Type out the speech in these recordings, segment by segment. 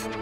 अस्सलाम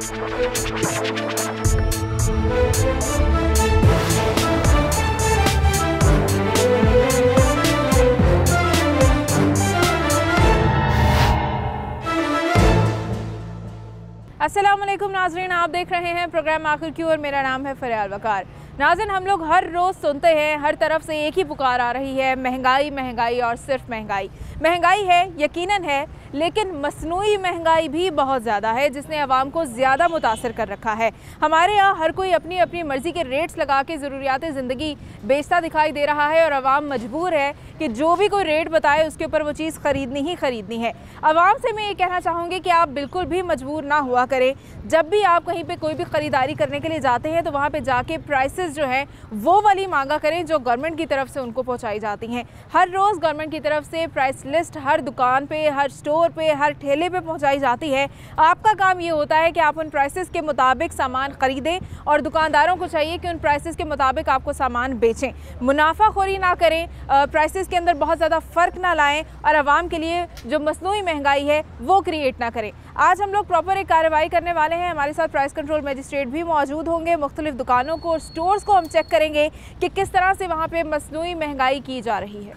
वालेकुम नाज़रीन, आप देख रहे हैं प्रोग्राम आखिर क्यों और मेरा नाम है फरियाल वकार। नाज़रीन, हम लोग हर रोज़ सुनते हैं, हर तरफ से एक ही पुकार आ रही है, महंगाई महंगाई और सिर्फ महंगाई। महंगाई है, यकीनन है, लेकिन मसनूई महंगाई भी बहुत ज़्यादा है जिसने आवाम को ज़्यादा मुतासर कर रखा है। हमारे यहाँ हर कोई अपनी अपनी मर्ज़ी के रेट्स लगा के ज़रूरियात ज़िंदगी बेचता दिखाई दे रहा है और आवाम मजबूर है कि जो भी कोई रेट बताए उसके ऊपर वो चीज़ ख़रीदनी ही ख़रीदनी है। आवाम से मैं ये कहना चाहूँगी कि आप बिल्कुल भी मजबूर ना हुआ करें। जब भी आप कहीं पे कोई भी ख़रीदारी करने के लिए जाते हैं तो वहाँ पे जाके प्राइसेस जो हैं वो वाली मांगा करें जो गवर्नमेंट की तरफ से उनको पहुँचाई जाती हैं। हर रोज़ गवर्नमेंट की तरफ से प्राइस लिस्ट हर दुकान पे, हर स्टोर पे, हर ठेले पे पहुँचाई जाती है। आपका काम ये होता है कि आप उन प्राइसेस के मुताबिक सामान ख़रीदें और दुकानदारों को चाहिए कि उन प्राइसेस के मुताबिक आपको सामान बेचें। मुनाफाखोरी ना करें, प्राइसेस के अंदर बहुत ज़्यादा फ़र्क ना लाएं और आवाम के लिए जो मसनूई महंगाई है वो क्रिएट ना करें। आज हम लोग प्रॉपर एक कार्रवाई करने वाले हैं। हमारे साथ प्राइस कंट्रोल मजिस्ट्रेट भी मौजूद होंगे। मुख्तलिफ दुकानों को और स्टोर्स को हम चेक करेंगे कि किस तरह से वहाँ पे मसनूई महंगाई की जा रही है।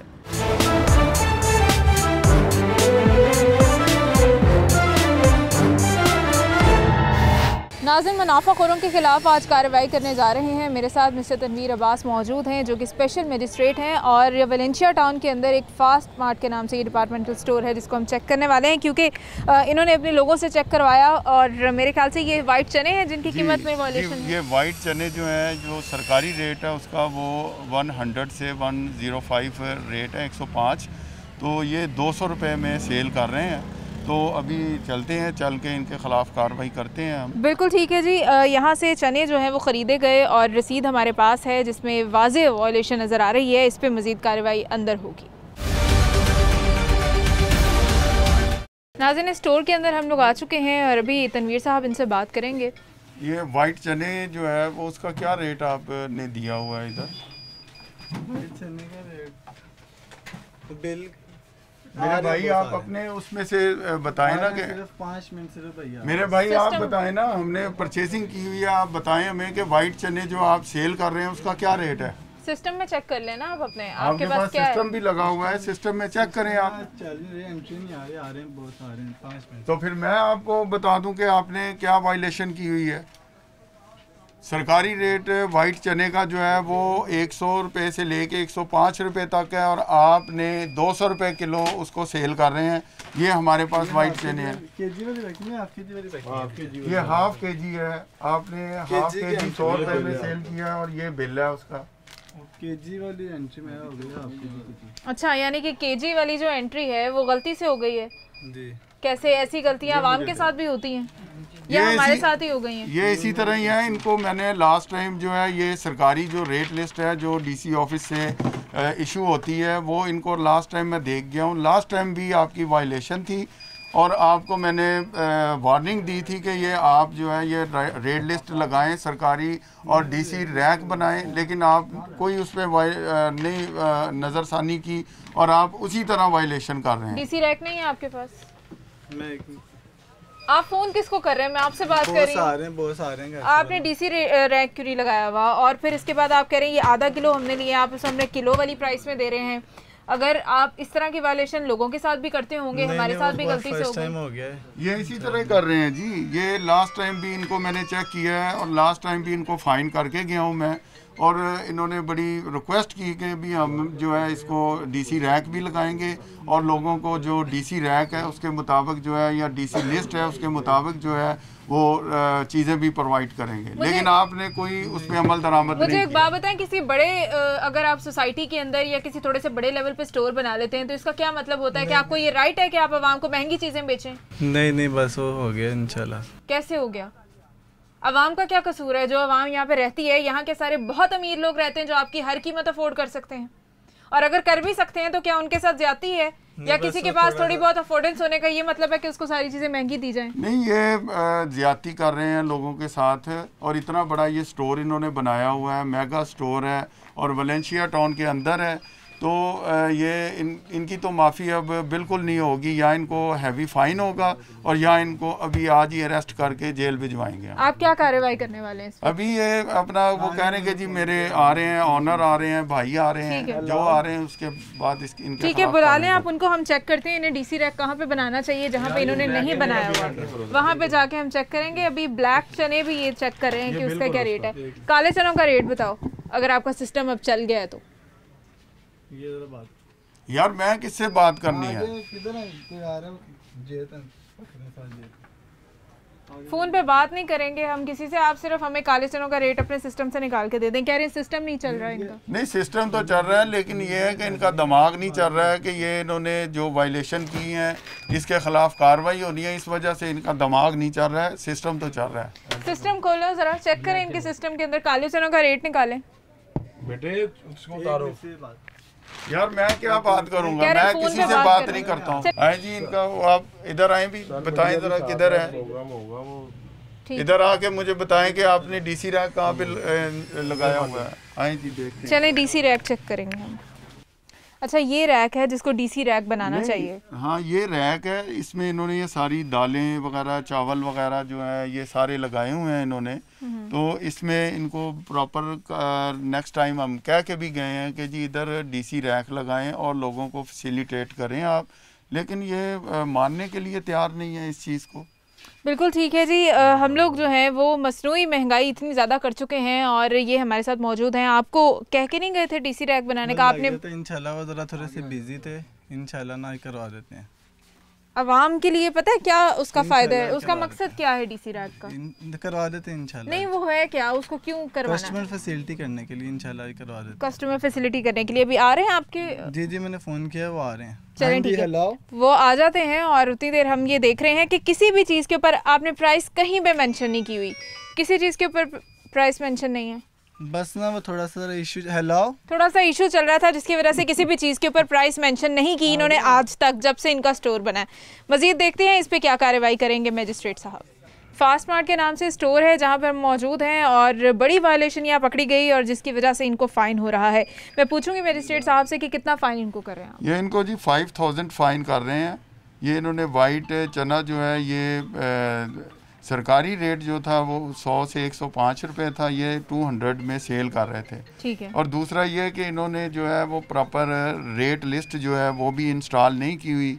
नाज़रीन, मुनाफाखोरों के खिलाफ आज कार्रवाई करने जा रहे हैं। मेरे साथ मिस्टर तनवीर अब्बास मौजूद हैं जो कि स्पेशल मजिस्ट्रेट हैं और वेलेंशिया टाउन के अंदर एक फास्ट मार्ट के नाम से ये डिपार्टमेंटल स्टोर है जिसको हम चेक करने वाले हैं क्योंकि इन्होंने अपने लोगों से चेक करवाया और मेरे ख्याल से ये वाइट चने हैं जिनकी कीमत में वायलेशन है। ये वाइट चने जो हैं जो सरकारी रेट है उसका वो 100 से 105 रेट है, 105, तो ये 200 रुपये में सेल कर रहे हैं। तो अभी चलते हैं, चल के इनके ख़िलाफ़ कार्रवाई करते हैं हम। बिल्कुल ठीक है जी। यहाँ से चने जो हैं वो ख़रीदे गए और रसीद हमारे पास है जिसमें वाज़ेह वायलेशन नज़र आ रही है। इस पर मज़ीद कार्रवाई अंदर होगी। नाज़रीन, स्टोर के अंदर हम लोग आ चुके हैं और अभी तनवीर साहब इनसे बात करेंगे। ये वाइट चने जो है वो उसका क्या रेट आपने दिया हुआ है इधर? चने का रेट बिल मेरे भाई आप अपने उसमें से बताएं ना कि सिर्फ 5 मिनट सिर्फ भैया। मेरे भाई आप बताएं ना, हमने परचेसिंग की हुई है, आप बताएं हमें कि वाइट चने जो आप सेल कर रहे हैं उसका क्या रेट है। सिस्टम में चेक कर लेना आप अपने, आपके पास क्या सिस्टम भी लगा हुआ है, सिस्टम में चेक करें आप। चल रहे एंट्री नहीं आ रहे हैं, बहुत आ रहे हैं 5 मिनट। तो फिर मैं आपको बता दूं कि आपने क्या वायलेशन की हुई है। सरकारी रेट वाइट चने का जो है वो 100 रुपये से लेके 105 रुपये तक है और आपने 200 रुपये किलो उसको सेल कर रहे हैं। ये हमारे पास वाइट चने हैं। केजी वाली रखी है, हाफ केजी वाली रखी है। ये हाफ केजी है, आपने हाफ केजी 100 रुपये में सेल किया और ये बिल है उसका। केजी वाली एंट्री में हो गई हाफ केजी। अच्छा, यानी कि केजी वाली जो एंट्री है वो गलती से हो गई है जी। कैसे? ऐसी गलतियां आवाम के साथ भी होती हैं या हमारे साथ ही हो गई हैं? ये इसी तरह ही है। इनको मैंने लास्ट टाइम जो है ये सरकारी जो रेट लिस्ट है जो डीसी ऑफिस से इशू होती है वो इनको लास्ट टाइम मैं देख गया हूँ। लास्ट टाइम भी आपकी वायलेशन थी और आपको मैंने वार्निंग दी थी कि ये आप जो है ये रेट लिस्ट लगाएं सरकारी और डीसी रैक बनाएं, लेकिन आप कोई उस पर नहीं नज़रसानी की और आप उसी तरह वायलेशन कर रहे हैं। डीसी रैक नहीं है आपके पास? मैं आप फोन किसको कर रहे हैं? मैं आपसे बात कर रही हूँ। बहुत सारे हैं। आपने डीसी रैक क्यों नहीं लगाया हुआ? और फिर इसके बाद आप कह रहे हैं ये आधा किलो हमने लिया, आप उसे हमने किलो वाली प्राइस में दे रहे हैं। अगर आप इस तरह की वायलेशन लोगों के साथ भी करते होंगे, हमारे साथ भी गलती से हो गया है। ये इसी तरह कर रहे हैं जी। ये लास्ट टाइम भी इनको मैंने चेक किया है और लास्ट टाइम भी इनको फाइन करके गया हूँ मैं और इन्होंने बड़ी रिक्वेस्ट की कि भी हम जो है इसको डीसी रैक भी लगाएंगे और लोगों को जो डीसी रैक है उसके मुताबिक जो है या डीसी लिस्ट है उसके मुताबिक जो है वो चीज़ें भी प्रोवाइड करेंगे, लेकिन आपने कोई उस पर अमल दरामद नहीं किया। मुझे एक बात बताएं, किसी बड़े अगर आप सोसाइटी के अंदर या किसी थोड़े से बड़े लेवल पे स्टोर बना लेते हैं तो इसका क्या मतलब होता है कि आपको ये राइट है कि आप आवाम को महंगी चीज़ें बेचें? नहीं, बस वो हो गया इंशाल्लाह। कैसे हो गया? आवाम का क्या कसूर है? जो आवाम यहाँ पे रहती है, यहाँ के सारे बहुत अमीर लोग रहते हैं जो आपकी हर कीमत अफोर्ड कर सकते हैं और अगर कर भी सकते हैं तो क्या उनके साथ ज्यादती है या किसी के पास थोड़ी बहुत अफोर्डेंस होने का ये मतलब है कि उसको सारी चीज़ें महंगी दी जाएं? नहीं, ये ज्यादती कर रहे हैं लोगों के साथ और इतना बड़ा ये स्टोर इन्होंने बनाया हुआ है, मेगा स्टोर है और वेलेंशिया टाउन के अंदर है। तो ये इनकी तो माफ़ी अब बिल्कुल नहीं होगी, या इनको हैवी फाइन होगा और या इनको अभी आज ही अरेस्ट करके जेल भिजवाएंगे। आप क्या कार्रवाई करने वाले हैं? अभी ये अपना वो कह रहे हैं कि जी मेरे आ रहे हैं, ऑनर आ रहे हैं, भाई आ रहे हैं, जो आ रहे हैं उसके बाद इनके ठीक है, बुला लें आप उनको, हम चेक करते हैं इन्हें डीसी रैक कहाँ पे बनाना चाहिए, जहाँ पे इन्होंने नहीं बनाया हुआ वहाँ पे जाके हम चेक करेंगे। अभी ब्लैक चने भी ये चेक कर रहे हैं कि उसका क्या रेट है। काले चनों का रेट बताओ अगर आपका सिस्टम अब चल गया है तो। ये जरा बात यार मैं किससे बात करनी है? किधर है? कोई आ रहा है जेतन पकड़ने साथ जेतन। फोन पे बात नहीं करेंगे हम किसी से, आप सिर्फ हमें काले चनों का रेट अपने सिस्टम से निकाल के दे दें। कह रहे हैं सिस्टम नहीं चल रहा है इनका। नहीं, सिस्टम तो चल रहा है, लेकिन ये है कि इनका दिमाग नहीं चल रहा है कि ये इन्होंने जो वायलेशन की है इसके खिलाफ कार्रवाई होनी है, इस वजह से इनका दिमाग नहीं चल रहा है। सिस्टम तो चल रहा है। सिस्टम खोलो जरा, चेक करें इनके सिस्टम के अंदर, काले चनों का रेट निकालें। बेटे उसको उतारो। यार मैं क्या बात करूंगा, कह रहे मैं फोन किसी पे से बात बात कर नहीं रहे हैं। करता हूँ। आए जी इनका आप इधर आए भी बताएं जरा किधर है, प्रोग्राम होगा वो। ठीक। इधर आके मुझे बताएं कि आपने डीसी रैक कहाँ पे लगाया हुआ है। आए जी देखते हैं। चलें डीसी रैक चेक करेंगे हम। अच्छा ये रैक है जिसको डीसी रैक बनाना चाहिए। हाँ ये रैक है, इसमें इन्होंने ये सारी दालें वगैरह चावल वगैरह जो है ये सारे लगाए हुए हैं इन्होंने। तो इसमें इनको प्रॉपर नेक्स्ट टाइम हम कह के भी गए हैं कि जी इधर डीसी रैक लगाएं और लोगों को फैसिलिटेट करें आप, लेकिन ये मानने के लिए तैयार नहीं है इस चीज़ को। बिल्कुल ठीक है जी। हम लोग जो हैं वो मसनूई महंगाई इतनी ज़्यादा कर चुके हैं और ये हमारे साथ मौजूद हैं। आपको कह के नहीं गए थे डीसी रैक बनाने का? आपने तो इंशाल्लाह वो जरा थोड़े से बिजी थे, इंशाल्लाह ना करवा देते हैं। आवाम के लिए पता है क्या उसका फ़ायदा है, उसका मकसद क्या है डीसी रैक का? करवा देते हैं इंशाल्लाह। नहीं वो है क्या, उसको क्यों करवाना? कस्टमर फैसिलिटी करने के लिए इंशाल्लाह करवा देते हैं। कस्टमर फैसिलिटी करने के लिए भी आ रहे हैं आपके? जी जी मैंने फ़ोन किया, वो आ रहे हैं। चलें ठीक है, वो आ जाते हैं। और उतनी देर हम ये देख रहे हैं कि किसी भी चीज़ के ऊपर आपने प्राइस कहीं पे मेंशन नहीं की हुई, किसी चीज़ के ऊपर प्राइस मेंशन नहीं है। बस ना वो थोड़ा सा इशू, थोड़ा सा इशू चल रहा था जिसकी वजह से किसी भी चीज़ के ऊपर प्राइस मेंशन नहीं की इन्होंने आज तक, जब से इनका स्टोर बना है। मज़ीद देखते हैं इस पे क्या कार्रवाई करेंगे मजिस्ट्रेट साहब। फास्ट मार्ट के नाम से स्टोर है जहाँ पर हम मौजूद हैं और बड़ी वायलेशन यहाँ पकड़ी गई और जिसकी वजह से इनको फ़ाइन हो रहा है। मैं पूछूंगी मजिस्ट्रेट साहब से कि कितना फ़ाइन इनको कर रहे हैं? ये इनको जी 5000 फ़ाइन कर रहे हैं। ये इन्होंने वाइट चना जो है ये सरकारी रेट जो था वो 100 से 105 रुपए था, ये 200 में सेल कर रहे थे। ठीक है। और दूसरा ये कि इन्होंने जो है वो प्रॉपर रेट लिस्ट जो है वो भी इंस्टॉल नहीं की हुई,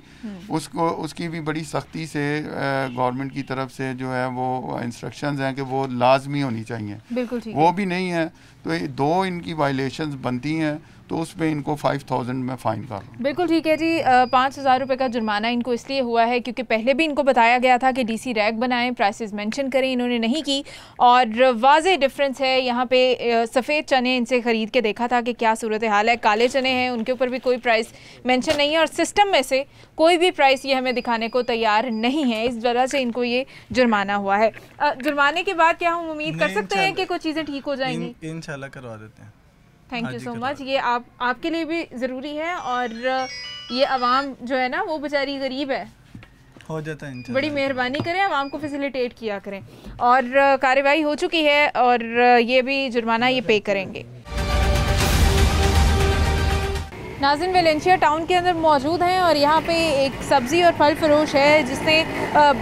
उसकी भी बड़ी सख्ती से गवर्नमेंट की तरफ से जो है वो इंस्ट्रक्शंस हैं कि वो लाजमी होनी चाहिए। बिल्कुल ठीक वो भी नहीं है, तो ये दो इनकी वायलेशंस बनती हैं, तो उस पर इनको 5000 में फ़ाइन कर। बिल्कुल ठीक है जी। 5000 रुपये का जुर्माना इनको इसलिए हुआ है क्योंकि पहले भी इनको बताया गया था कि डीसी रैक बनाएं, प्राइसेस मेंशन करें, इन्होंने नहीं की। और वाज़ेह डिफरेंस है यहाँ पे। सफ़ेद चने इनसे ख़रीद के देखा था कि क्या सूरत हाल है, काले चने हैं उनके ऊपर भी कोई प्राइस मेंशन नहीं है और सिस्टम में से कोई भी प्राइस ये हमें दिखाने को तैयार नहीं है, इस वजह से इनको ये जुर्माना हुआ है। जुर्माने के बाद क्या हम उम्मीद कर सकते हैं कि कुछ चीज़ें ठीक हो जाएंगी? इंशाल्लाह करवा देते हैं। Thank you so much. ये आपके लिए भी ज़रूरी है और ये आवाम जो है ना वो बेचारी गरीब है, हो जाता है इंशाल्लाह। बड़ी मेहरबानी करें, आवाम को फैसिलिटेट किया करें। और कार्रवाई हो चुकी है और ये भी जुर्माना ये पे करेंगे। नाज़रीन वेलेंशिया टाउन के अंदर मौजूद हैं और यहाँ पे एक सब्ज़ी और फल फरोश है जिसने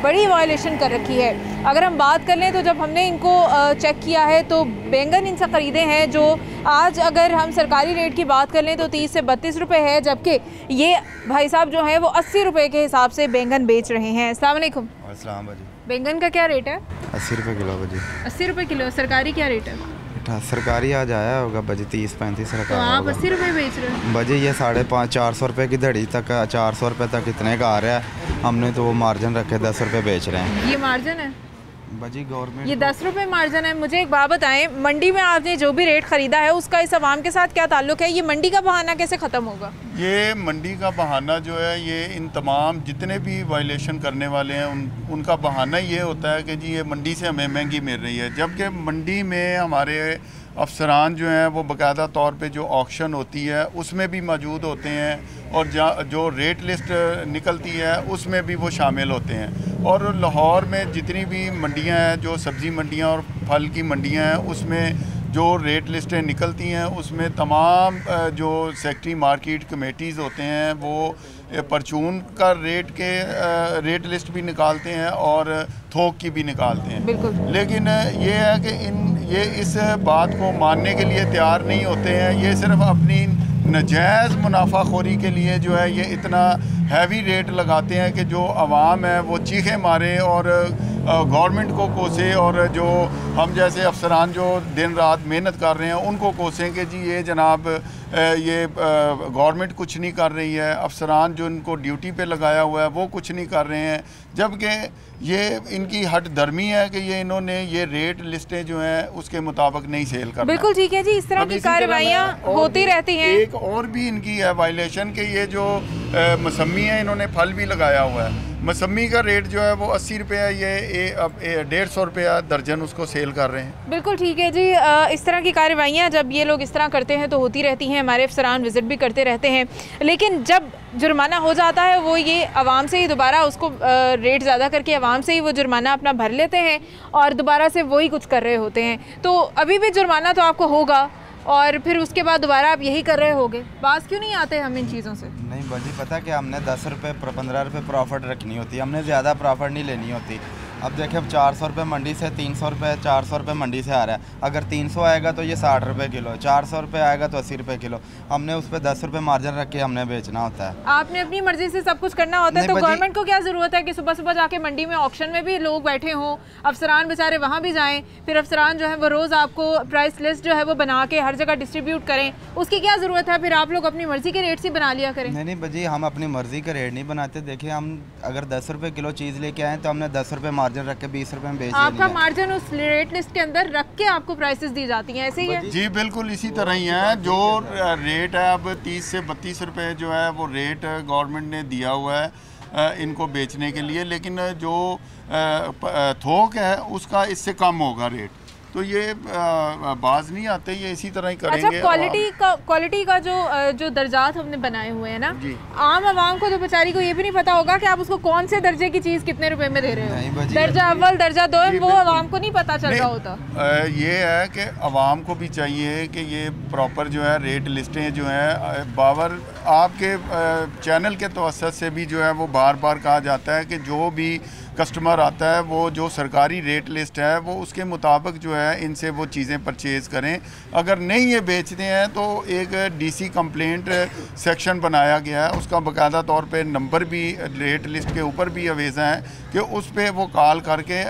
बड़ी वायलेशन कर रखी है। अगर हम बात कर लें तो जब हमने इनको चेक किया है तो बैंगन इनसे ख़रीदे हैं जो आज अगर हम सरकारी रेट की बात कर लें तो 30 से 32 रुपये है, जबकि ये भाई साहब जो हैं वो 80 रुपये के हिसाब से बैंगन बेच रहे हैं। अस्सलाम वालेकुम। अस्सलाम वालेकुम। बैंगन का क्या रेट है? 80 रुपये किलो बजी। 80 रुपये किलो। सरकारी क्या रेट है? सरकारी आज आया होगा बजी 30-35 तो आप 80 रुपये बेच रहे हैं? बजी ये 550-400 रुपये की धड़ी तक, 400 रुपये तक इतने का आ रहा है। हमने तो वो मार्जिन रखे 10 रुपये बेच रहे हैं। ये मार्जिन है बजी गवर्नमेंट, ये 10 रुपये मार्जिन है। मुझे एक बात बताएं, मंडी में आपने जो भी रेट ख़रीदा है उसका इस आवाम के साथ क्या ताल्लुक है? ये मंडी का बहाना कैसे ख़त्म होगा? ये मंडी का बहाना जो है ये इन तमाम जितने भी वायलेशन करने वाले हैं उनका बहाना ये होता है कि जी ये मंडी से हमें महंगी मिल रही है, जबकि मंडी में हमारे अफसरान जो हैं वो बाकायदा तौर पे जो ऑक्शन होती है उसमें भी मौजूद होते हैं और जो रेट लिस्ट निकलती है उसमें भी वो शामिल होते हैं। और लाहौर में जितनी भी मंडियां हैं, जो सब्ज़ी मंडियां और फल की मंडियां हैं, उसमें जो रेट लिस्टें निकलती हैं उसमें तमाम जो सेक्रेटरी मार्केट कमेटीज़ होते हैं वो परचून का रेट लिस्ट भी निकालते हैं और थोक की भी निकालते हैं। बिल्कुल। लेकिन ये है कि ये इस बात को मानने के लिए तैयार नहीं होते हैं। ये सिर्फ अपनी नजायज़ मुनाफाखोरी के लिए जो है ये इतना हैवी रेट लगाते हैं कि जो आवाम है वो चीखे मारे और गवर्नमेंट को कोसे, और जो हम जैसे अफसरान जो दिन रात मेहनत कर रहे हैं उनको कोसें कि जी ये जनाब ये गवर्नमेंट कुछ नहीं कर रही है, अफसरान जो इनको ड्यूटी पे लगाया हुआ है वो कुछ नहीं कर रहे हैं, जबकि ये इनकी हट धर्मी है कि ये इन्होंने ये रेट लिस्टें जो हैं उसके मुताबिक नहीं सेल करना। बिल्कुल ठीक है जी, इस तरह की कार्रवाइयाँ होती रहती हैं। एक और भी इनकी है वायलेशन कि ये जो मौसमी है इन्होंने फल भी लगाया हुआ है। मौसमी का रेट जो है वो 80 रुपये है, ये अब 150 रुपया दर्जन उसको सेल कर रहे हैं। बिल्कुल ठीक है जी। इस तरह की कार्रवाइयाँ जब ये लोग इस तरह करते हैं तो होती रहती हैं, हमारे अफसरान विज़िट भी करते रहते हैं, लेकिन जब जुर्माना हो जाता है वो ये आवाम से ही दोबारा उसको रेट ज़्यादा करके आवाम से ही वो जुर्माना अपना भर लेते हैं और दोबारा से वही कुछ कर रहे होते हैं। तो अभी भी जुर्माना तो आपको होगा और फिर उसके बाद दोबारा आप यही कर रहे होगे। बात क्यों नहीं आते हम इन चीज़ों से? नहीं बाजी, पता कि हमने 10 रुपये 15 रुपये प्रॉफिट रखनी होती है, हमने ज़्यादा प्रॉफिट नहीं लेनी होती। अब देखिए, अब 400 रुपये मंडी से 300 रुपये 400 रुपये मंडी से आ रहा है। अगर 300 आएगा तो ये 60 रुपये किलो, 400 रुपये आएगा तो 80 रुपये किलो। हमने उस पर 10 रुपये मार्जिन रख के हमने बेचना होता है। आपने अपनी मर्जी से सब कुछ करना होता है, तो गवर्नमेंट को क्या ज़रूरत है कि सुबह सुबह जाके मंडी में ऑक्शन में भी लोग बैठे हों, अफसरान बेचारे वहाँ भी जाएँ, फिर अफसरान जो है वो रोज़ आपको प्राइस लिस्ट जो है वो बना के हर जगह डिस्ट्रीब्यूट करें, उसकी क्या ज़रूरत है? फिर आप लोग अपनी मर्जी के रेट से बना लिया करें। नहीं बजी, हम अपनी मर्जी का रेट नहीं बनाते। देखिए, हम अगर 10 रुपये किलो चीज़ लेके आए तो हमने 10 रुपये मार्जिन रख के 20 रुपये में बेच दिया। आपका मार्जिन उस रेट लिस्ट के अंदर रख के आपको प्राइसेस दी जाती हैं, ऐसे ही है? जी बिल्कुल इसी तरह ही है। जो रेट है अब 30 से 32 रुपये जो है वो रेट गवर्नमेंट ने दिया हुआ है इनको बेचने के लिए, लेकिन जो थोक है उसका इससे कम होगा रेट। तो ये बाज नहीं आते, ये इसी तरह ही करेंगे। अच्छा, क्वालिटी का जो दर्जात हमने बनाए हुए हैं ना, आम आवाम को तो बेचारी को ये भी नहीं पता होगा कि आप उसको कौन से दर्जे की चीज़ कितने रुपए में दे रहे हो। दर्जा अव्वल, दर्जा दो, वो आवाम को नहीं पता चल रहा होता। ये है कि आवाम को भी चाहिए कि ये प्रॉपर जो है रेट लिस्टें जो है बावर आपके चैनल के तवस्सुत से भी जो है वो बार बार कहा जाता है कि जो भी कस्टमर आता है वो जो सरकारी रेट लिस्ट है वो उसके मुताबिक जो है इनसे वो चीज़ें परचेज़ करें। अगर नहीं ये बेचते हैं तो एक डीसी कंप्लेंट सेक्शन बनाया गया है, उसका बाकायदा तौर पे नंबर भी रेट लिस्ट के ऊपर भी अवेज़ा है कि उस पर वो कॉल करके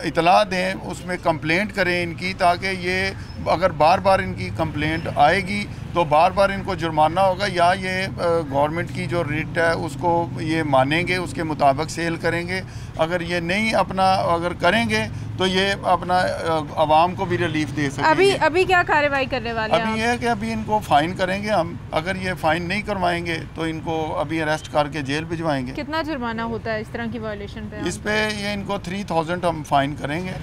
इतला दें, उसमें कंप्लेंट करें इनकी, ताकि ये अगर बार बार इनकी कंप्लेंट आएगी तो बार बार इनको जुर्माना होगा, या ये गवर्नमेंट की जो रेट है उसको ये मानेंगे, उसके मुताबिक सेल करेंगे। अगर ये नहीं अपना अगर करेंगे तो ये अपना आवाम को भी रिलीफ दे सकेंगे। अभी क्या कार्रवाई करने वाले हैं? अभी ये है कि अभी इनको फ़ाइन करेंगे हम, अगर ये फ़ाइन नहीं करवाएंगे तो इनको अभी अरेस्ट करके जेल भिजवाएंगे। कितना जुर्माना होता है इस तरह की वायलेशन पे? इस पे ये इनको 3000 हम फ़ाइन करेंगे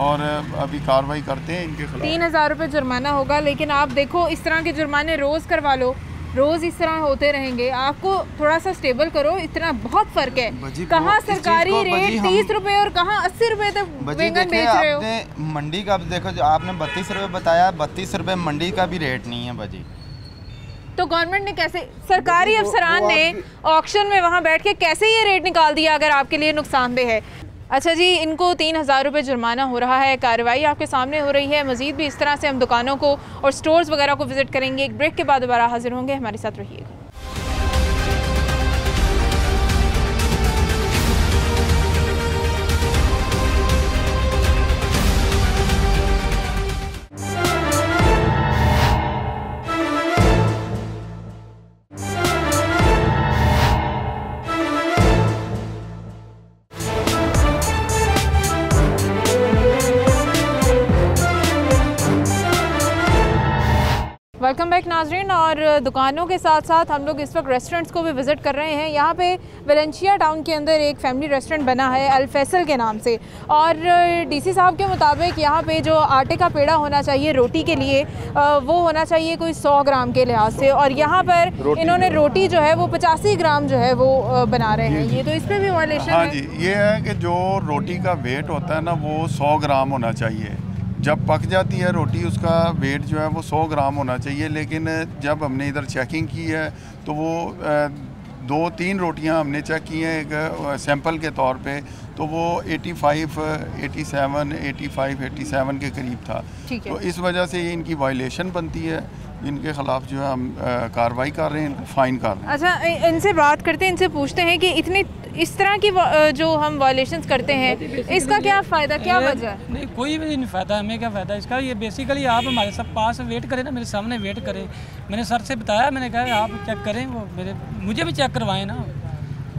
और अभी कार्रवाई करते हैं इनके खिलाफ। 3000 रुपये जुर्माना होगा, लेकिन आप देखो इस तरह के जुर्माने रोज़ करवा लो, रोज़ इस तरह होते रहेंगे। आपको थोड़ा सा स्टेबल करो, इतना बहुत फ़र्क है। कहाँ सरकारी रेट 30 रुपये और कहाँ 80 रुपये तक बैंगन बेच रहे हो। मंडी का देखो, जो आपने 32 रुपये बताया, 32 रुपये मंडी का भी रेट नहीं है बजी। तो गवर्नमेंट ने कैसे, सरकारी अफसरान ने ऑक्शन में वहाँ बैठ के कैसे ये रेट निकाल दिया अगर आपके लिए नुकसानदेह है? अच्छा जी, इनको 3000 रुपये जुर्माना हो रहा है। कार्रवाई आपके सामने हो रही है। मज़ीद भी इस तरह से हम दुकानों को और स्टोर्स वगैरह को विज़िट करेंगे। एक ब्रेक के बाद दोबारा हाजिर होंगे, हमारे साथ रहिएगा। वेलकम बैक नाजरीन। और दुकानों के साथ साथ हम लोग इस वक्त रेस्टोरेंट्स को भी विज़िट कर रहे हैं। यहाँ पे वेलेंशिया टाउन के अंदर एक फैमिली रेस्टोरेंट बना है अल फैसल के नाम से, और डीसी साहब के मुताबिक यहाँ पे जो आटे का पेड़ा होना चाहिए रोटी के लिए वो होना चाहिए कोई 100 ग्राम के लिहाज से, और यहाँ पर इन्होंने रोटी जो है वो 85 ग्राम जो है वो बना रहे हैं। ये तो इस पर भी वायलेशन है। हाँ जी, ये है कि जो रोटी का वेट होता है ना वो 100 ग्राम होना चाहिए, जब पक जाती है रोटी उसका वेट जो है वो 100 ग्राम होना चाहिए, लेकिन जब हमने इधर चेकिंग की है तो वो 2-3 रोटियां हमने चेक की हैं एक सैंपल के तौर पे, तो वो 85, 87 के करीब था। तो इस वजह से ये इनकी वायलेशन बनती है, इनके ख़िलाफ़ जो है हम कार्रवाई कर रहे हैं, इनको फ़ाइन कर रहे हैं। अच्छा, इनसे बात करते हैं, इनसे पूछते हैं कि इतनी इस तरह की जो हम वायलेशंस करते हैं इसका क्या फ़ायदा, क्या वजह है? नहीं, कोई भी नहीं फ़ायदा, हमें क्या फ़ायदा इसका। ये बेसिकली आप हमारे सब पास वेट करें ना, मेरे सामने वेट करें। मैंने सर से बताया, मैंने कहा आप चेक करें, वो मुझे भी चेक करवाएं ना।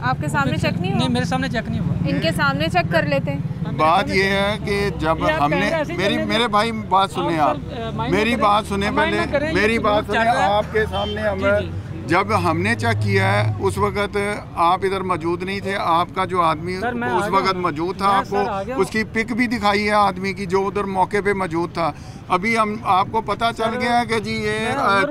आपके सामने चेक नहीं हुआ? नहीं, मेरे सामने चेक नहीं हुआ। इनके सामने चेक कर लेते हैं। बात ये है कि जब हमने मेरे भाई बात सुने, आप मेरी बात सुने पहले, मेरी बात सुने। आपके सामने हम जब हमने चेक किया है उस वक्त आप इधर मौजूद नहीं थे, आपका जो आदमी उस वक्त मौजूद था, आपको उसकी पिक भी दिखाई है आदमी की जो उधर मौके पे मौजूद था। अभी हम आपको पता चल गया है कि जी ये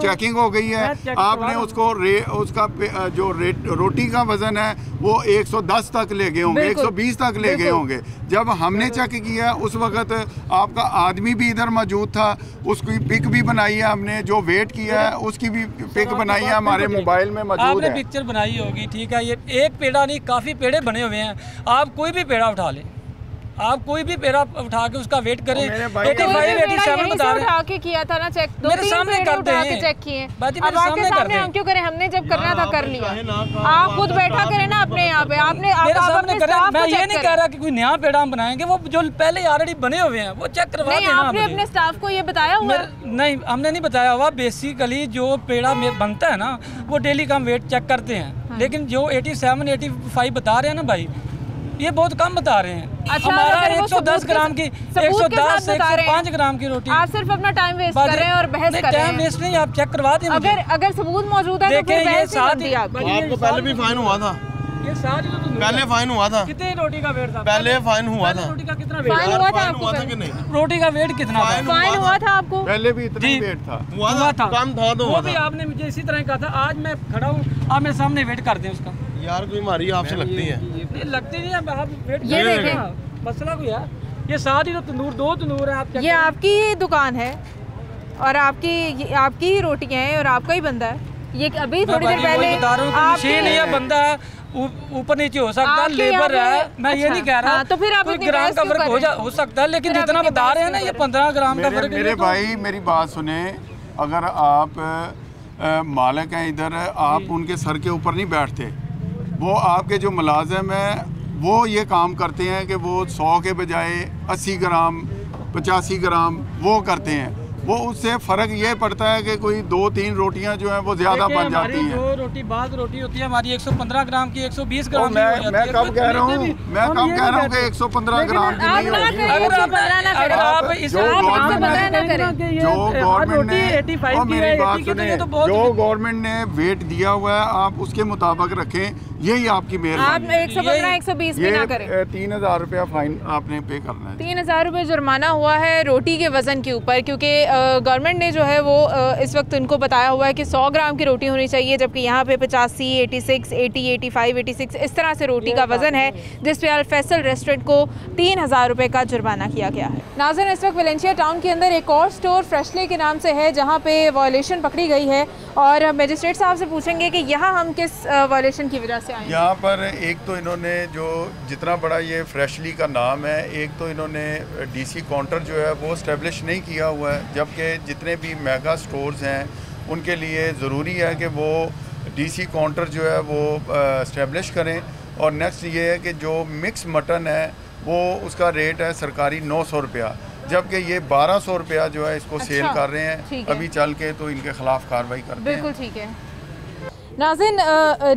चेकिंग हो गई है, आपने उसको उसका जो रोटी का वज़न है वो 110 तक ले गए होंगे, 120 तक ले गए होंगे। जब हमने चेक किया उस वक्त आपका आदमी भी इधर मौजूद था, उसकी पिक भी बनाई है हमने, जो वेट किया है उसकी भी पिक बनाई है, हमारे मोबाइल में मौजूद आपने है। पिक्चर बनाई होगी, ठीक है। ये एक पेड़ा नहीं, काफ़ी पेड़े बने हुए हैं। आप कोई भी पेड़ा उठा लें, आप कोई भी पेड़ा उठा के उसका वेट करें। 85, 87 बता रहे हैं। उठा के किया था ना चेक, मेरे सामने करते हैं, चेक किए। अब आपके सामने हम क्यों करें? हमने जब करना था कर लिया। आप खुद बैठा करें ना अपने यहाँ पे, आपने मेरे सामने करें। मैं ये नहीं कह रहा कि कोई नया पेड़ा हम बनाएंगे, वो जो पहले ऑलरेडी बने हुए हैं वो चेक करवा देना। आपने अपने स्टाफ को ये बताया हुआ? नहीं, हमने नहीं बताया हुआ। बेसिकली जो पेड़ा बनता है ना वो डेली का हम वेट चेक करते हैं, लेकिन जो 87, 85 बता रहे हैं ना भाई, ये बहुत कम बता रहे हैं। अच्छा, हमारा 110 ग्राम की, 110 से 105 ग्राम की रोटी। आप सिर्फ अपना टाइम वेस्ट कर रहे हैं और बहस कर रहे हैं। टाइम वेस्ट नहीं, आप चेक करवा दें। अगर सबूत मौजूद है तो फिर बहस नहीं बनती। आपको पहले भी फाइन हुआ था, ये सारी जो पहले फाइन हुआ था। कितने रोटी का वेट था? पहले फाइन हुआ था। रोटी का कितना वेट फाइन हुआ था आपको? कि नहीं? रोटी का वेट कितना था? फाइन हुआ था आपको? पहले भी इतना ही वेट था, हुआ था, कम था तो वो भी आपने मुझे इसी तरह कहा था। आज मैं खड़ा हूँ, आप मेरे सामने वेट कर दें उसका। यार कोई हमारी आपसे लगती है? लगती नहीं है, आप वेट ये देखें मसला कोई है। ये सारी जो तंदूर, 2 तंदूर है, आप ये आपकी ही दुकान है और आपकी ही रोटियां हैं और आपका ही बंदा है। ये अभी थोड़ी देर पहले मशीन है, बंदा ऊपर नीचे हो सकता है, लेबर है, मैं ये नहीं कह रहा। तो फिर आप कोई ग्राम का फर्क हो सकता है, लेकिन जितना बता रहे हैं ना ये 15 ग्राम का फर्क। मेरे भाई मेरी बात सुने, अगर आप मालिक हैं इधर, आप उनके सर के ऊपर नहीं बैठते। वो आपके जो मुलाजिम हैं वो ये काम करते हैं कि वो 100 के बजाय 80 ग्राम 85 ग्राम वो करते हैं। वो उससे फ़र्क ये पड़ता है कि कोई 2-3 रोटियां जो हैं वो ज़्यादा बन जाती हैं। जो रोटी बाद रोटी होती है हमारी 115 ग्राम की, 120 ग्राम की। मैं कब कह रहा हूँ कि 115 ग्राम की नहीं होगी। जो गवर्नमेंट ने वेट दिया हुआ है आप उसके मुताबिक रखें, यही आपकी मेहरबानी। 115, 120 भी ना करें। 3000 रुपया फाइन आपने पे करना है। 3000 रुपये जुर्माना हुआ है रोटी के वज़न के ऊपर, क्योंकि गवर्नमेंट ने जो है वो इस वक्त उनको बताया हुआ है कि 100 ग्राम की रोटी होनी चाहिए, जबकि यहाँ पे 85, 86, 80, 85, 86 इस तरह से रोटी का वज़न है, जिस पे अल फैसल रेस्टोरेंट को 3000 रुपये का जुर्माना किया गया है। नाज़रीन, इस वक्त वेलेंशिया टाउन के अंदर एक और स्टोर फ्रेशली के नाम से है जहाँ पे वायलेशन पकड़ी गई है, और मजिस्ट्रेट साहब से पूछेंगे कि यहाँ हम किस वायलेशन की वजह से आए। यहाँ पर एक तो इन्होंने जो जितना बड़ा ये फ्रेशली का नाम है, एक तो इन्होंने डीसी काउंटर जो है वो इस्टेब्लिश नहीं किया हुआ है, जबकि जितने भी मेगा स्टोर्स हैं उनके लिए ज़रूरी है कि वो डीसी काउंटर जो है वो इस्टेब्लिश करें। और नेक्स्ट ये है कि जो मिक्स मटन है वो उसका रेट है सरकारी 900 रुपया, जबकि ये 1200 रुपया जो है इसको सेल कर रहे हैं। अभी चल के तो इनके खिलाफ कार्रवाई करते हैं। बिल्कुल ठीक है। नाज़रीन,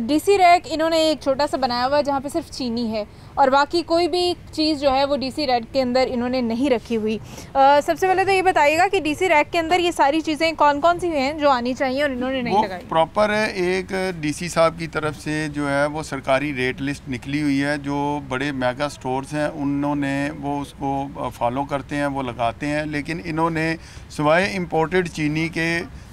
डीसी रैक इन्होंने एक छोटा सा बनाया हुआ है जहाँ पे सिर्फ चीनी है और बाकी कोई भी चीज़ जो है वो डीसी रैक के अंदर इन्होंने नहीं रखी हुई। सबसे पहले तो ये बताइएगा कि डीसी रैक के अंदर ये सारी चीज़ें कौन कौन सी हैं जो आनी चाहिए और इन्होंने नहीं लगाई? प्रॉपर एक डीसी साहब की तरफ से जो है वो सरकारी रेट लिस्ट निकली हुई है, जो बड़े मेगा स्टोर्स हैं उन्होंने वो उसको फॉलो करते हैं, वो लगाते हैं। लेकिन इन्होंने सिवाय इम्पोर्टेड चीनी के